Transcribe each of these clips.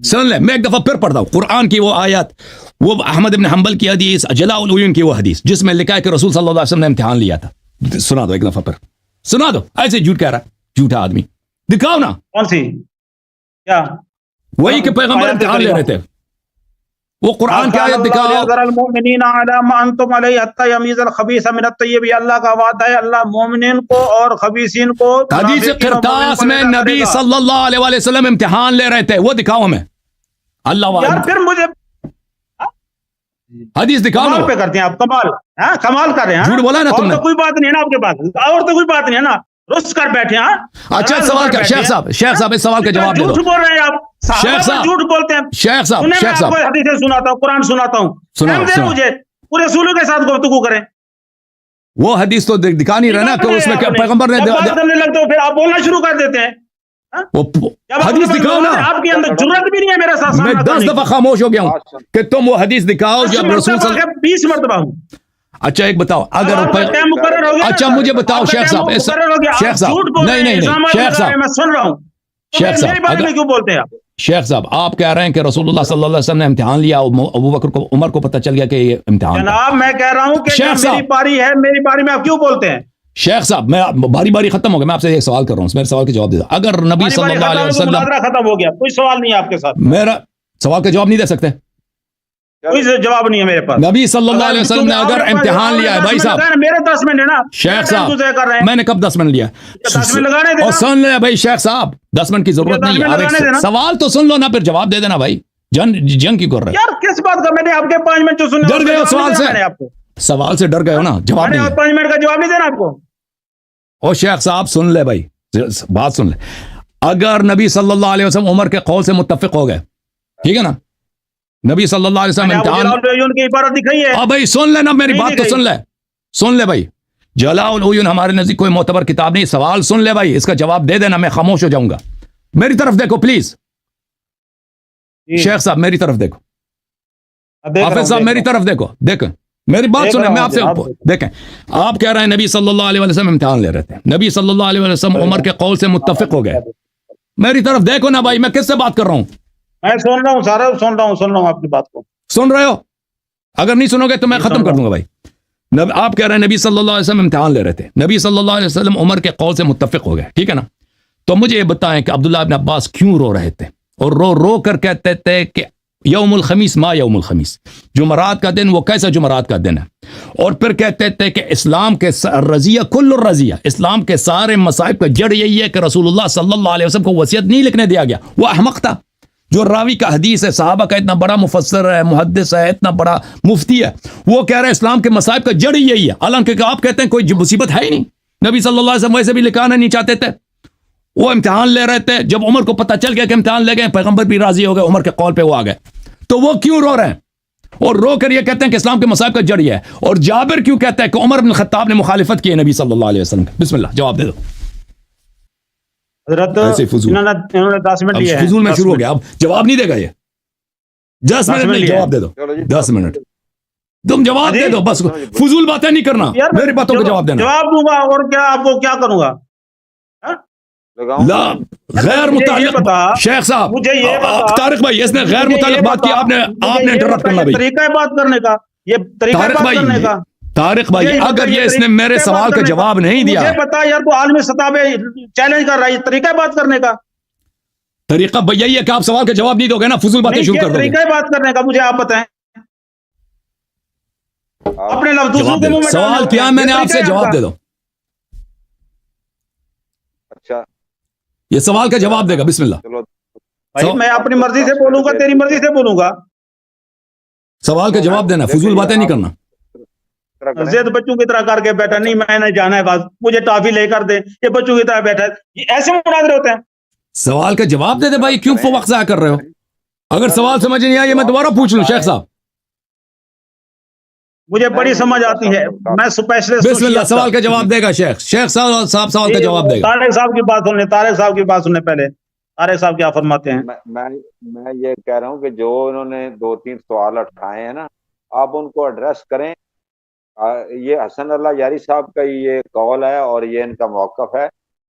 سن لے میں ایک دفعہ پھر پڑھتا ہوں قرآن کی وہ آیت، وہ احمد بن حنبل کی حدیث، جلاء العیون کی وہ حدیث جس میں لکھا ہے کہ رسول صلی اللہ علیہ وسلم نے امتحان لیا تھا. سنا دو ایک دفعہ پھر، سنا دو. ایسے جھوٹ کہہ رہا ہے جھوٹا آدمی، دکھاؤ نا. کون سی؟ کیا؟ وہی کہ پیغمبر امتحان لے رہے تھے، وہ قرآن کی آیت دکھاؤ. المؤمنین علی ما انتم علیہ حتی یمیز الخبیث من الطیب، اللہ کا وعدہ ہے اللہ مومنین کو اور خبیثین کو. حدیث قرطاس میں نبی صلی اللہ علیہ وآلہ وسلم امتحان لے رہے تھے، وہ دکھاؤ ہمیں. اللہ یار پھر مجھے حدیث دکھاؤ کمال نا. پہ کرتے ہیں آپ، کمال. ہاں کمال کر رہے ہیں. جھوٹ بولا نا تم اور نے. تو کوئی بات نہیں ہے نا آپ کے پاس، اور تو کوئی بات نہیں ہے نا، رس کر بیٹھے ہیں. اچھا سوال کا شیخ صاحب، شیخ صاحب اس سوال کا جواب دے دو. جھوٹ بول رہے ہیں آپ، شیخ صحابہ صاحب، جھوٹ بولتے ہیں. شیخ صاحب، سنیں میں شیخ آپ صاحب کو حدیثیں سناتا ہوں، قرآن سناتا ہوں. سناؤ، ٹائم دیں سناؤ. مجھے، پورے رسولوں کے ساتھ گفتگو کریں. وہ حدیث تو دکھا نہیں رہا نا کہ اس میں پیغمبر نے جب بات کرنے لگتے ہو پھر آپ بولنا شروع کر دیتے ہیں. وہ جب حدیث دکھاؤ نا. آپ کے اندر جرات بھی نہیں ہے میرے ساتھ میں سامنا 10 کرنے دفعہ کی. خاموش ہو گیا ہوں کہ تم وہ حدیث دکھاؤ جب رسول صلی اللہ. 20 مرتبہ ہوں. اچھا ایک بتاؤ اگر آپ کا ٹائم مقرر ہو گیا. اچھا مجھے بتاؤ شیخ صاحب، شیخ صاحب نہیں نہیں نہیں شیخ صاحب، میں سن رہا ہوں. شیخ صاحب میرے بارے میں کیوں بولتے ہیں آپ؟ شیخ صاحب آپ کہہ رہے ہیں کہ رسول اللہ صلی اللہ علیہ وسلم نے امتحان لیا، ابو بکر کو، عمر کو پتہ چل گیا کہ یہ امتحان تھا. جناب میں کہہ رہا ہوں کہ شیخ جب صاحب، میری باری ہے، میری باری میں آپ کیوں بولتے ہیں؟ شیخ صاحب میں باری باری ختم ہو گیا، میں آپ سے ایک سوال کر رہا ہوں، میرے سوال کا جواب دے دو. اگر نبی صلی اللہ علیہ وسلم، مناظرہ ختم ہو گیا، کوئی سوال نہیں ہے آپ کے ساتھ. میرا سوال کا جواب نہیں دے سکتے؟ کوئی جواب نہیں ہے میرے پاس. نبی صلی اللہ علیہ وسلم نے اگر امتحان لیا ہے بھائی صاحب، میرے 10 منٹ ہے نا شیخ صاحب میں نے کب 10 منٹ لیا؟ 10 منٹ لگانے اور سن لے بھائی شیخ صاحب 10 منٹ کی ضرورت نہیں ہے، سوال تو سن لو نا پھر جواب دے دینا بھائی. جنگ کیوں کر رہے یار کس بات کا؟ میں نے آپ کے 5 منٹ جو سنے ڈر گئے ہو سوال سے، سوال سے ڈر گئے ہو نا، جواب نہیں. 5 منٹ کا جواب نہیں دینا آپ کو. او شیخ صاحب سن لے بھائی، بات سن لے. اگر نبی صلی اللہ علیہ وسلم عمر کے قول سے متفق ہو گئے، ٹھیک ہے نا، نبی صلی اللہ علیہ وسلم امتحان کی عبارت دکھائی ہے. بھائی سن لے نا میری بات تو سن لے بھائی. جلاء العیون ہمارے نزدیک کوئی معتبر کتاب نہیں. سوال سن لے بھائی، اس کا جواب دے دینا، میں خاموش ہو جاؤں گا. میری طرف دیکھو پلیز شیخ صاحب، میری طرف دیکھو. حافظ صاحب میری طرف دیکھو، دیکھیں میری بات سنیں. میں آپ سے دیکھیں، آپ کہہ رہے ہیں نبی صلی اللہ علیہ وسلم امتحان لے رہے تھے، نبی صلی اللہ علیہ وسلم عمر کے قول سے متفق ہو گئے. میری طرف دیکھو نا بھائی، میں کس سے بات کر رہا ہوں؟ میں سن رہا ہوں سارا، سن رہا ہوں آپ کی بات کو. سن رہے ہو؟ اگر نہیں سنو گے تو میں ختم کر دوں گا بھائی. آپ کہہ رہے ہیں نبی صلی اللہ علیہ وسلم امتحان لے رہے تھے، نبی صلی اللہ علیہ وسلم عمر کے قول سے متفق ہو گئے، ٹھیک ہے نا. تو مجھے یہ بتائیں کہ عبداللہ ابن عباس کیوں رو رہے تھے، اور رو کر کہتے تھے کہ یوم الخمیس ما یوم الخمیس، جمعرات کا دن وہ کیسا جمعرات کا دن ہے. اور پھر کہتے تھے کہ اسلام کے رضیہ کل الرضیہ، اسلام کے سارے مصائب کا جڑ یہی ہے کہ رسول اللہ صلی اللہ علیہ وسلم کو وصیت نہیں لکھنے دیا گیا. وہ احمق تھا جو راوی کا حدیث ہے، صحابہ کا اتنا بڑا مفسر ہے، محدث ہے، اتنا بڑا مفتی ہے، وہ کہہ رہے ہیں اسلام کے مصائب کا جڑ یہی ہے، حالانکہ آپ کہتے ہیں کوئی مصیبت ہے ہی نہیں. نبی صلی اللہ علیہ وسلم ویسے بھی لکھانا نہیں چاہتے تھے، وہ امتحان لے رہے تھے. جب عمر کو پتہ چل گیا کہ امتحان لے گئے، پیغمبر بھی راضی ہو گئے، عمر کے قول پہ وہ آ گئے. تو وہ کیوں رو رہے ہیں؟ اور رو کر یہ کہتے ہیں کہ اسلام کے مصائب کا جڑ یہ ہے. اور جابر کیوں کہتا ہے کہ عمر بن الخطاب نے مخالفت کی ہے نبی صلی اللہ علیہ وسلم؟ بسم اللہ جواب دے دو. حضرت فضول انہوں نے 10 منٹ لیے ہیں. فضول میں شروع ہو گیا، اب جواب نہیں دے گا یہ. 10 منٹ نہیں، جواب دے دو. 10 منٹ تم جواب دے دو، بس فضول باتیں نہیں کرنا، میری باتوں کا جواب دینا. جواب دوں گا اور کیا آپ کو کیا کروں گا؟ لا غیر متعلق شیخ صاحب، مجھے یہ طارق بھائی اس نے غیر متعلق بات کی، آپ نے انٹرپٹ کرنا بھائی. طریقہ بات کرنے کا، یہ طریقہ بات کرنے کا. طارق بھائی اگر یہ اس نے میرے سوال کا جواب نہیں دیا، مجھے پتا یار تو عالمی سطح پہ چیلنج کر رہا ہے، طریقہ بات کرنے کا. طریقہ بھیا یہ کہ آپ سوال کا جواب نہیں دو گے نا، فضول باتیں شروع کر دو گے. طریقہ بات کرنے کا مجھے آپ بتائیں. اپنے لفظ سوال کیا میں نے آپ سے، جواب دے دو. اچھا یہ سوال کا جواب دے گا، بسم اللہ. بھائی میں اپنی مرضی سے بولوں گا، تیری مرضی سے بولوں گا. سوال کا جواب دینا، فضول باتیں نہیں کرنا. زید بچوں کی طرح کر کے بیٹھا، نہیں میں نے جانا ہے بس مجھے ٹافی لے کر دے، یہ بچوں کی طرح بیٹھا ہے. ایسے مناظرے ہوتے ہیں. سوال کا جواب دے دے بھائی، کیوں وقت ضائع کر رہے ہو؟ اگر سوال سمجھ نہیں آئی میں دوبارہ پوچھ لوں شیخ صاحب. مجھے بڑی سمجھ آتی ہے، میں اسپیشلسٹ. بسم اللہ سوال کا جواب دے گا شیخ صاحب سوال کا جواب دے گا. طارق صاحب کی بات سنیں، طارق صاحب کی بات سنیں پہلے. طارق صاحب کیا فرماتے ہیں؟ میں یہ کہہ رہا ہوں کہ جو انہوں نے 2-3 سوال اٹھائے ہیں نا، آپ ان کو ایڈریس کریں. یہ حسن اللہ یاری صاحب کا یہ قول ہے اور یہ ان کا موقف ہے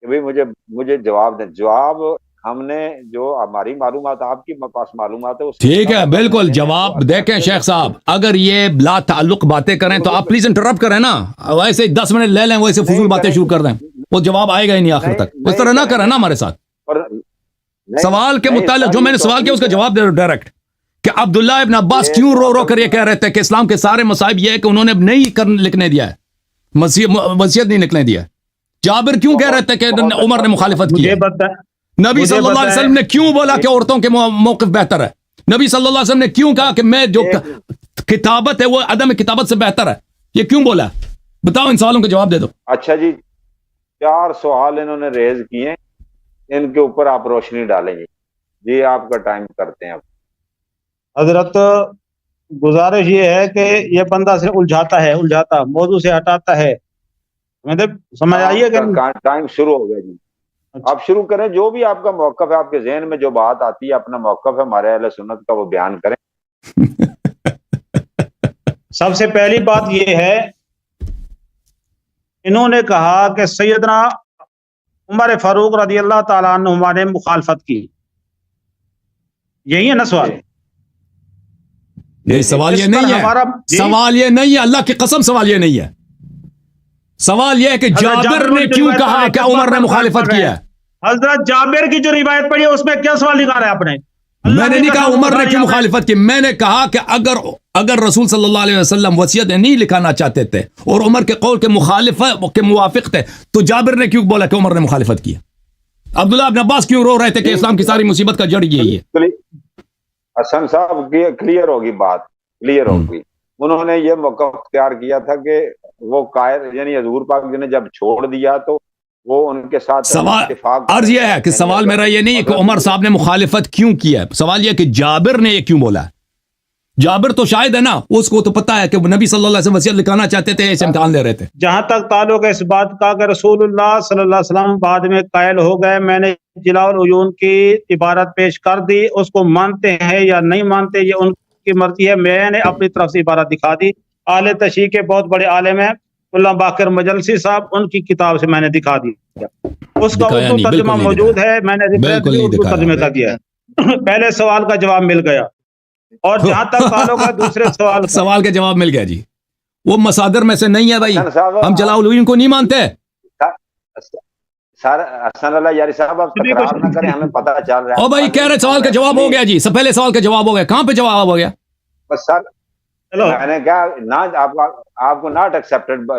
کہ بھئی مجھے جواب دیں. جواب ہم نے جو ہماری معلومات آپ کی پاس معلومات ہے ٹھیک ہے بالکل جواب دیکھیں شیخ صاحب اگر یہ لا تعلق باتیں کریں تو آپ پلیز انٹرپٹ کریں نا ویسے 10 منٹ لے لیں ویسے فضول باتیں شروع کر دیں وہ جواب آئے گا ہی نہیں آخر تک اس طرح نہ کریں نا ہمارے ساتھ سوال کے متعلق جو میں نے سوال کیا اس کا جواب دے دو ڈائریکٹ کہ عبداللہ ابن عباس کیوں رو رو کر یہ کہہ رہے تھے کہ اسلام کے سارے مصائب یہ ہے کہ انہوں نے نہیں لکھنے دیا ہے وصیت نہیں لکھنے دیا ہے جابر کیوں کہہ رہے تھے کہ عمر نے مخالفت کی ہے نبی صلی اللہ علیہ وسلم نے کیوں بولا کہ عورتوں کے موقف بہتر ہے نبی صلی اللہ علیہ وسلم نے کیوں کہا کہ میں جو کتابت ہے وہ عدم کتابت سے بہتر ہے یہ کیوں بولا بتاؤ ان سوالوں کا جواب دے دو اچھا جی 4 سوال انہوں نے ریز کیے ان کے اوپر آپ روشنی ڈالیں گے جی آپ کا ٹائم کرتے ہیں حضرت گزارش یہ ہے کہ یہ بندہ سے الجھاتا موضوع سے ہٹاتا ہے سمجھ آئیے کہ ٹائم شروع ہو گیا جی آپ شروع کریں جو بھی آپ کا موقف ہے آپ کے ذہن میں جو بات آتی ہے اپنا موقف ہے ہمارے اہل سنت کا وہ بیان کریں سب سے پہلی بات یہ ہے انہوں نے کہا کہ سیدنا عمر فاروق رضی اللہ تعالیٰ عنہ نے مخالفت کی یہی ہے نا سوال یہ سوال یہ نہیں ہے سوال یہ نہیں ہے اللہ کی قسم سوال یہ نہیں ہے سوال یہ ہے کہ جابر نے کیوں کہا کہ عمر نے مخالفت کیا ہے حضرت جابر کی جو روایت پڑھی ہے اس میں کیا سوال نکالا ہے آپ نے میں نے نہیں کہا عمر نے کیوں مخالفت کی میں نے کہا کہ اگر رسول صلی اللہ علیہ وسلم وصیت نہیں لکھانا چاہتے تھے اور عمر کے قول کے مخالف کے موافق تھے تو جابر نے کیوں بولا کہ عمر نے مخالفت کی عبداللہ ابن عباس کیوں رو رہے تھے کہ اسلام کی ساری مصیبت کا جڑ یہی ہے حسن صاحب کلیئر ہوگی بات کلیئر ہوگی انہوں نے یہ موقف اختیار کیا تھا کہ وہ قائد یعنی حضور پاک نے جب چھوڑ دیا تو وہ ان کے ساتھ سوال عرض یہ ہے کہ سوال میرا یہ نہیں ہے کہ عمر صاحب نے مخالفت کیوں کیا ہے سوال یہ کہ جابر نے یہ کیوں بولا جابر تو شاید ہے نا اس کو تو پتا ہے کہ نبی صلی اللہ علیہ وسلم وصیت لکھانا چاہتے تھے اسے امتحان لے رہے تھے جہاں تک تعلق ہے اس بات کا کہ رسول اللہ صلی اللہ علیہ وسلم بعد میں قائل ہو گئے میں نے جلاء العیون کی عبارت پیش کر دی اس کو مانتے ہیں یا نہیں مانتے یہ ان کی مرضی ہے میں نے اپنی طرف سے عبارت دکھا دی اہل تشیع کے بہت بڑے عالم ہیں اللہ باقر مجلسی صاحب ان کی کتاب سے میں نے دکھا دی اس کا اردو ترجمہ موجود ہے میں نے اردو ترجمے کا دیا ہے پہلے سوال کا جواب مل گیا اور جہاں تک تعلق ہے دوسرے سوال کا جواب مل گیا جی وہ مصادر میں سے نہیں ہے بھائی ہم جلاء العیون کو نہیں مانتے حسن اللہ یاری صاحب آپ تکرار نہ کریں ہمیں پتہ چل رہا ہے او بھائی کہہ رہے سوال کا جواب ہو گیا جی سب پہلے سوال کا جواب ہو گیا کہاں پہ جواب ہو گیا بس سر میں نے کہا نہ آپ کو ناٹ ایکسپٹڈ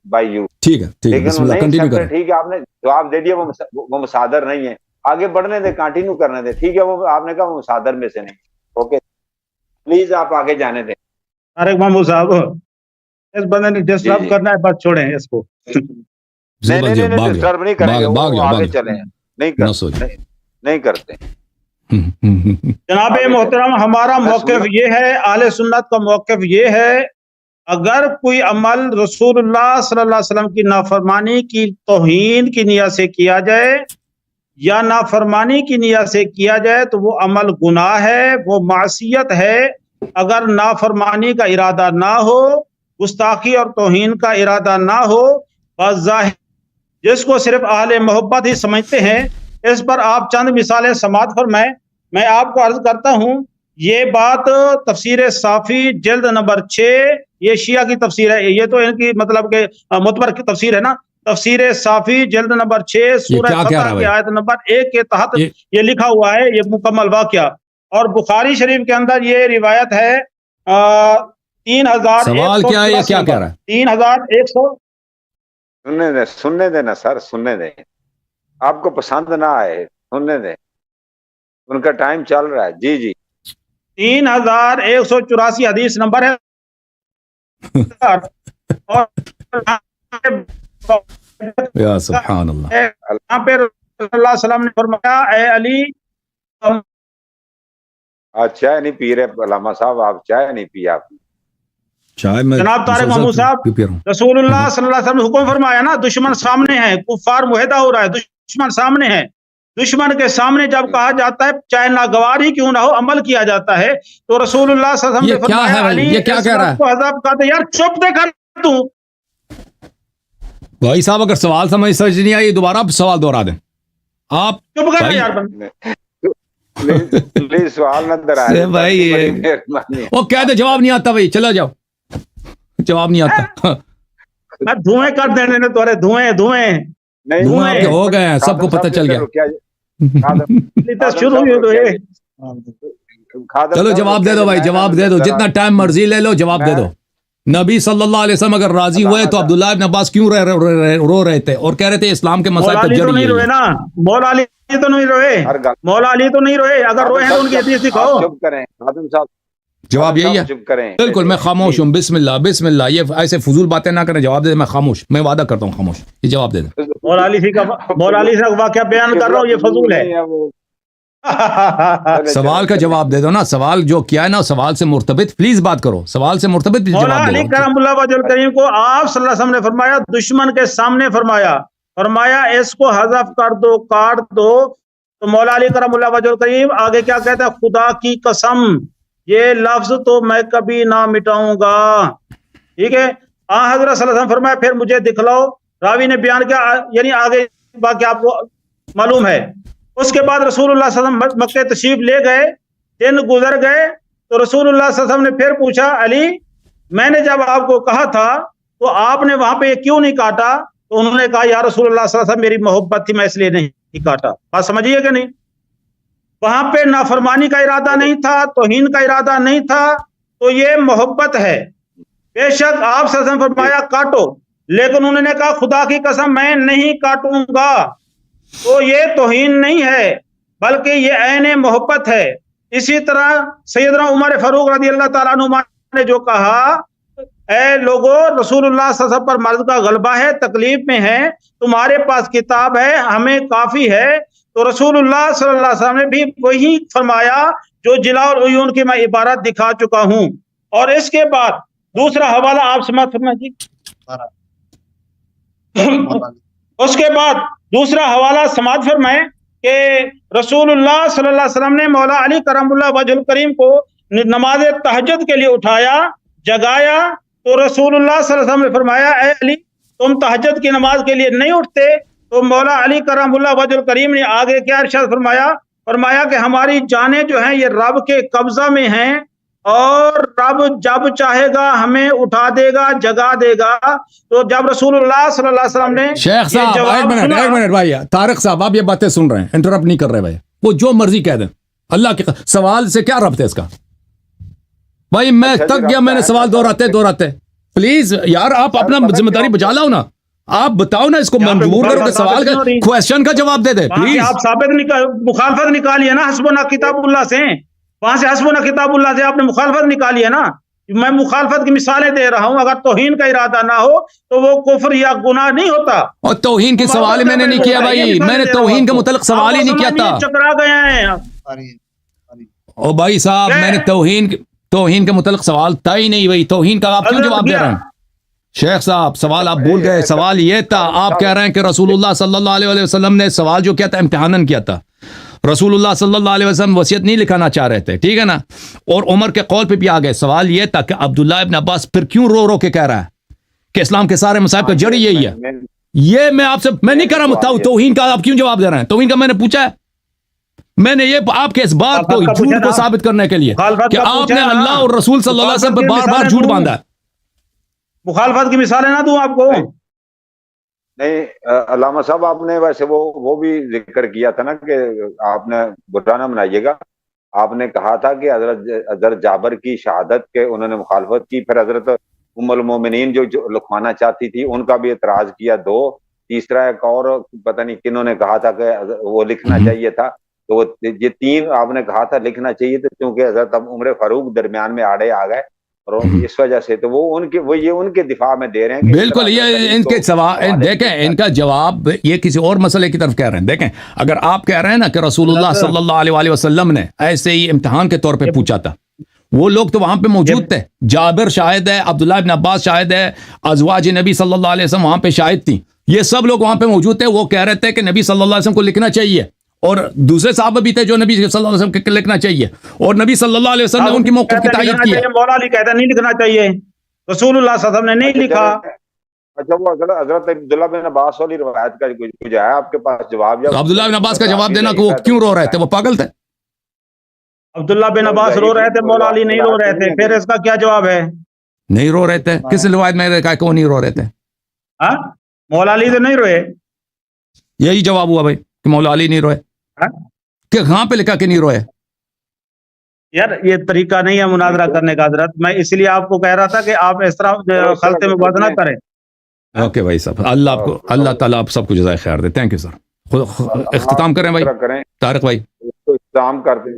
بائی یو ٹھیک ہے بسم اللہ کنٹینیو کریں ٹھیک ہے آپ نے جواب دے دیا وہ مصادر نہیں ہے آگے بڑھنے دے کنٹینیو کرنے دے ٹھیک ہے وہ آپ نے کہا وہ مصادر میں سے نہیں اوکے پلیز آپ آگے جانے دیں طارق محمود صاحب اس بندے نے ڈسٹرب کرنا ہے بس چھوڑیں اس کو نہیں ڈسٹرب نہیں کریں گے آگے چلیں نہیں کرتے جناب محترم ہمارا موقف یہ ہے اہل سنت کا موقف یہ ہے اگر کوئی عمل رسول اللہ صلی اللہ علیہ وسلم کی نافرمانی کی توہین کی نیت سے کیا جائے یا نافرمانی کی نیت سے کیا جائے تو وہ عمل گناہ ہے وہ معصیت ہے اگر نافرمانی کا ارادہ نہ ہو گستاخی اور توہین کا ارادہ نہ ہو بس ظاہر جس کو صرف اہل محبت ہی سمجھتے ہیں اس پر آپ چند مثالیں سماعت فرمائیں میں آپ کو عرض کرتا ہوں یہ بات تفسیر صافی جلد نمبر 6 یہ شیعہ کی تفسیر ہے یہ تو ان کی مطلب کہ متبر کی تفسیر ہے نا تفسیر صافی جلد نمبر 6 سورہ فتح کی آیت نمبر 1 کے تحت یہ لکھا ہوا ہے یہ مکمل واقعہ اور بخاری شریف کے اندر یہ روایت ہے 3000 سوال کیا ہے یہ کیا کہہ رہا ہے 3100 سننے دیں نا سر سننے دیں آپ کو پسند نہ آئے سننے دیں ان کا ٹائم چل رہا ہے جی 3184 حدیث نمبر ہے یا سبحان اللہ یہاں پہ رسول اللہ صلی اللہ علیہ وسلم نے فرمایا اے علی آپ چائے نہیں پی رہے علامہ صاحب آپ چائے نہیں پی آپ جناب طارق محمود صاحب رسول اللہ صلی اللہ علیہ وسلم نے حکم فرمایا نا دشمن سامنے ہے کفار معاہدہ ہو رہا ہے دشمن سامنے ہے دشمن کے سامنے جب کہا جاتا ہے چاہے ناگوار ہی کیوں نہ ہو عمل کیا جاتا ہے تو رسول اللہ صلی اللہ علیہ وسلم نے فرمایا علی یہ کیا کہہ رہا ہے عذاب کا دے یار چپ دے کر تو بھائی صاحب اگر سوال سمجھ نہیں آئی دوبارہ سوال دوہرا دیں آپ چپ کر بھائی- یار بند. پلیز سوال نہ درائے بھائی وہ کہتے جواب نہیں آتا بھائی، چلا جاؤ، جواب نہیں آتا. میں دھوئیں کر دینے نے تورے دھوئیں دھواں آپ کے ہو گئے ہیں، سب کو پتہ چل گیا. شروع ہوئی تو یہ چلو جواب دے دو بھائی، جواب دے دو، جتنا ٹائم مرضی لے لو، جواب دے دو. نبی صلی اللہ علیہ وسلم اگر راضی ہوئے تو عبداللہ ابن عباس کیوں رو رہے تھے اور کہہ رہے تھے اسلام کے مسائل مولا کا علی تو جڑ نہیں یہی روئے ہے. نا، مولا علی تو نہیں روئے، مولا علی تو نہیں روئے. اگر روئے ہیں تو ان کی حدیث دکھاؤ. چپ کریں خادم صاحب، جواب یہی ہے. چپ کریں. بالکل میں خاموش ہوں. بسم اللہ بسم اللہ، یہ ایسے فضول باتیں نہ کریں، جواب دے دیں. میں خاموش، میں وعدہ کرتا ہوں خاموش. یہ جواب دے دیں. مولا علی سے واقعہ بیان کر رہا ہوں، یہ فضول ہے. سوال کا جواب دے دو نا، سوال جو کیا ہے نا سوال سے مرتبط پلیز بات کرو، سوال سے مرتبط پلیز مولا جواب دے علی دو. کرم اللہ وجہ الکریم کو آپ صلی اللہ علیہ وسلم نے فرمایا، دشمن کے سامنے فرمایا اس کو حذف کر دو، کاٹ دو. تو مولا علی کرم اللہ وجہ الکریم آگے کیا کہتا ہے؟ خدا کی قسم یہ لفظ تو میں کبھی نہ مٹاؤں گا. ٹھیک ہے. حضرت صلی اللہ علیہ وسلم فرمایا پھر مجھے دکھلاؤ. راوی نے بیان کیا، یعنی آگے باقی آپ کو معلوم ہے. اس کے بعد رسول اللہ صلی اللہ علیہ وسلم مکہ تشریف لے گئے، دن گزر گئے تو رسول اللہ صلی اللہ علیہ وسلم نے پھر پوچھا، علی میں نے جب آپ کو کہا تھا تو آپ نے وہاں پہ یہ کیوں نہیں کاٹا؟ تو انہوں نے کہا یا رسول اللہ صلی اللہ علیہ وسلم میری محبت تھی، میں اس لیے نہیں کاٹا. بات سمجھیے کہ نہیں؟ وہاں پہ نافرمانی کا ارادہ نہیں تھا، توہین کا ارادہ نہیں تھا، تو یہ محبت ہے. بے شک آپ صلی اللہ علیہ وسلم فرمایا کاٹو، لیکن انہوں نے کہا خدا کی قسم میں نہیں کاٹوں گا. تو یہ توہین نہیں ہے بلکہ یہ عین محبت ہے. اسی طرح سیدنا عمر فاروق رضی اللہ تعالیٰ عنہ نے جو کہا، اے لوگو رسول اللہ صلی اللہ علیہ وسلم پر مرض کا غلبہ ہے، تکلیف میں ہے، تمہارے پاس کتاب ہے، ہمیں کافی ہے. تو رسول اللہ صلی اللہ علیہ وسلم نے بھی وہی فرمایا جو جلاء العیون کی میں عبارت دکھا چکا ہوں. اور اس کے بعد دوسرا حوالہ آپ سماعت فرمائیں. اس کے بعد دوسرا حوالہ سماعت فرمائیں کہ رسول اللہ صلی اللہ علیہ وسلم نے مولا علی کرم اللہ وجہ الکریم کو نماز تہجد کے لیے اٹھایا، جگایا. تو رسول اللہ صلی اللہ علیہ وسلم نے فرمایا اے علی تم تہجد کی نماز کے لیے نہیں اٹھتے؟ تو مولا علی کرم اللہ وجہ الکریم نے آگے کیا ارشاد فرمایا کہ ہماری جانیں جو ہیں یہ رب کے قبضہ میں ہیں، اور رب جب چاہے گا ہمیں اٹھا دے گا، جگا دے گا. تو جب رسول اللہ صلی اللہ علیہ وسلم نے شیخ صاحب ایک منٹ بھائی، طارق صاحب آپ یہ باتیں سن رہے ہیں، انٹرپٹ نہیں کر رہے بھائی، وہ جو مرضی کہہ دیں. اللہ کے سوال سے کیا ربط ہے اس کا بھائی؟ میں تک گیا، میں نے سوال دہراتے پلیز یار آپ اپنا ذمہ داری بچا لاؤ نا. آپ بتاؤ نا اس کو منظور کرو کہ سوال کا کوشچن کا جواب دے دے پلیز. آپ ثابت مخالفت نکالی ہے نا حسبنا کتاب اللہ سے، وہاں سے حسبنا کتاب اللہ سے آپ نے مخالفت نکالی ہے نا. میں مخالفت کی مثالیں دے رہا ہوں. اگر توہین کا ارادہ نہ ہو تو وہ کفر یا گناہ نہیں ہوتا. اور توہین کے سوال میں نے نہیں کیا بھائی، میں نے توہین کے متعلق سوال ہی نہیں کیا تھا. چکرا گئے ہیں او بھائی صاحب، میں نے توہین کے متعلق سوال تھا ہی نہیں بھائی. توہین کا آپ کیوں جواب دے رہے ہیں؟ شیخ صاحب سوال آپ بھول گئے. سوال یہ تھا، آپ کہہ رہے ہیں کہ رسول اللہ صلی اللہ علیہ وسلم نے سوال جو کیا تھا امتحاناً کیا تھا. رسول اللہ صلی اللہ علیہ وسلم وصیت نہیں لکھانا چاہ رہے تھے، ٹھیک ہے نا، اور عمر کے قول پہ بھی آ گئے. سوال یہ تھا کہ عبداللہ ابن عباس پھر کیوں رو کے کہہ رہا ہے کہ اسلام کے سارے مصائب کا جڑ یہی ہے. یہ میں آپ سے میں نہیں کر رہا ہوں توہین کا، آپ کیوں جواب دے رہے ہیں؟ توہین کا میں نے پوچھا ہے، میں نے یہ آپ کے اس بات کو جھوٹ کو ثابت کرنے کے لیے کہ آپ نے اللہ اور رسول صلی اللہ علیہ وسلم پہ بار بار جھوٹ باندھا ہے. مخالفت کی مثالیں نہ دوں آپ کو. نہیں علامہ صاحب آپ نے ویسے وہ بھی ذکر کیا تھا نا کہ آپ نے برا نہ منائیے گا، آپ نے کہا تھا کہ حضرت جابر کی شہادت کے انہوں نے مخالفت کی، پھر حضرت ام المومنین جو لکھوانا چاہتی تھی ان کا بھی اعتراض کیا. تیسرا ایک اور پتہ نہیں کنہوں نے کہا تھا کہ وہ لکھنا چاہیے تھا. تو یہ تین آپ نے کہا تھا لکھنا چاہیے تھا، کیونکہ حضرت عمر فاروق درمیان میں آڑے آ گئے اور اس وجہ سے تو وہ یہ ان کے دفاع میں دے رہے ہیں. بالکل، یہ ان کے سوال دیکھیں، ان کا جواب یہ کسی اور مسئلے کی طرف کہہ رہے ہیں. دیکھیں اگر آپ کہہ رہے ہیں نا کہ رسول اللہ صلی اللہ علیہ وسلم نے ایسے ہی امتحان کے طور پہ پوچھا تھا، وہ لوگ تو وہاں پہ موجود تھے. جابر شاہد ہے، عبداللہ ابن عباس شاہد ہے، ازواج نبی صلی اللہ علیہ وسلم وہاں پہ شاہد تھیں. یہ سب لوگ وہاں پہ موجود تھے. وہ کہہ رہے تھے کہ نبی صلی اللہ علیہ وسلم کو لکھنا چاہیے، اور دوسرے صحابہ بھی تھے جو نبی صلی اللہ علیہ وسلم کو لکھنا چاہیے، اور نبی صلی اللہ علیہ وسلم نے ان کی موقف کی تائید کی ہے. مولا علی کہتا نہیں لکھنا چاہیے، رسول اللہ صلی اللہ علیہ وسلم نے نہیں لکھا. اچھا وہ حضرت عبداللہ بن عباس والی روایت کا کچھ ہے آپ کے پاس جواب؟ تو عبداللہ بن عباس کا جواب دینا کہ وہ کیوں رو رہے تھے، وہ پاگل تھے؟ عبداللہ بن عباس رو رہے تھے، مولا علی نہیں رو رہے تھے، پھر اس کا کیا جواب ہے؟ نہیں رو رہے تھے؟ کس روایت میں کہا کہ وہ نہیں رو رہے تھے؟ ہاں مولا علی تو نہیں روئے؟ یہی جواب ہوا بھائی کہ مولا علی نہیں روئے؟ ہاں؟ کہ کہاں پہ لکھا کہ نہیں روئے؟ یار یہ طریقہ نہیں ہے مناظرہ کرنے کا حضرت، میں اس لیے آپ کو کہہ رہا تھا کہ آپ اس طرح خلطے میں بات نہ کریں. اوکے بھائی صاحب، اللہ تعالیٰ آپ سب کو جزائے خیر دے. Thank you sir. اختتام کریں بھائی طارق بھائی. اختتام کر دیں.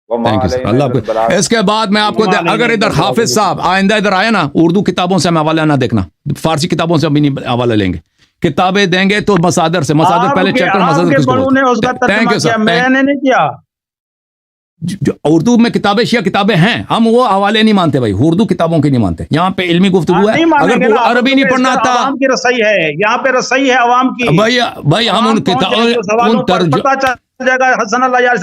Thank you sir. اللہ آپ کو. اس کے بعد میں آپ کو اگر ادھر حافظ صاحب آئندہ ادھر آیا نا، اردو کتابوں سے ہم حوالہ نہ دیکھنا، فارسی کتابوں سے ابھی نہیں حوالہ لیں گے. کتابیں دیں گے تو مصادر سے، مصادر پہلے چیک کرو مصادر کس کو بولتے ہیں. Thank you sir. میں نے نہیں کیا. جو اردو میں کتابیں شیعہ کتابیں ہیں، ہم وہ حوالے نہیں مانتے بھائی، اردو کتابوں کی نہیں مانتے. یہاں پہ علمی گفتگو ہے. اگر عربی نہیں پڑھنا آتا، عوام کی رسائی ہے یہاں پہ، رسائی ہے عوام کی. بھائی ہم ان کتابوں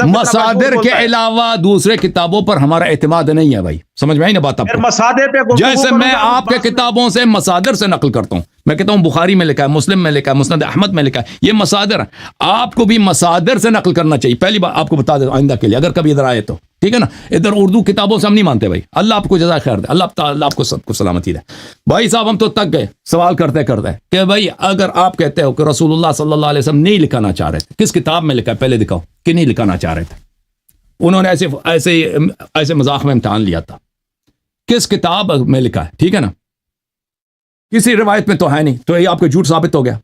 مصادر کے علاوہ دوسرے کتابوں پر ہمارا اعتماد نہیں ہے بھائی. سمجھ میں آئی نا بات آپ کو؟ مصادر پہ جیسے میں آپ کے کتابوں سے مصادر سے نقل کرتا ہوں، میں کہتا ہوں بخاری میں لکھا ہے، مسلم میں لکھا ہے، مسند احمد میں لکھا ہے، یہ مصادر. آپ کو بھی مصادر سے نقل کرنا چاہیے. پہلی بات آپ کو بتا دیں آئندہ کے لیے، اگر کبھی ادھر آئے تو ٹھیک ہے نا. ادھر اردو کتابوں سے ہم نہیں مانتے بھائی. اللہ آپ کو جزائے خیر دے. اللہ تعالیٰ آپ کو سب کو سلامتی دے. بھائی صاحب ہم تو تک گئے سوال کرتے کرتے کہ بھائی اگر آپ کہتے ہو کہ رسول اللہ صلی اللہ علیہ وسلم نہیں لکھانا چاہ رہے تھے، کس کتاب میں لکھا ہے پہلے دکھاؤ کہ نہیں لکھانا چاہ رہے تھے. انہوں نے ایسے مذاق میں امتحان لیا تھا. کس کتاب میں لکھا ہے؟ ٹھیک ہے نا. کسی روایت میں تو ہے نہیں، تو یہ آپ کو جھوٹ ثابت ہو گیا.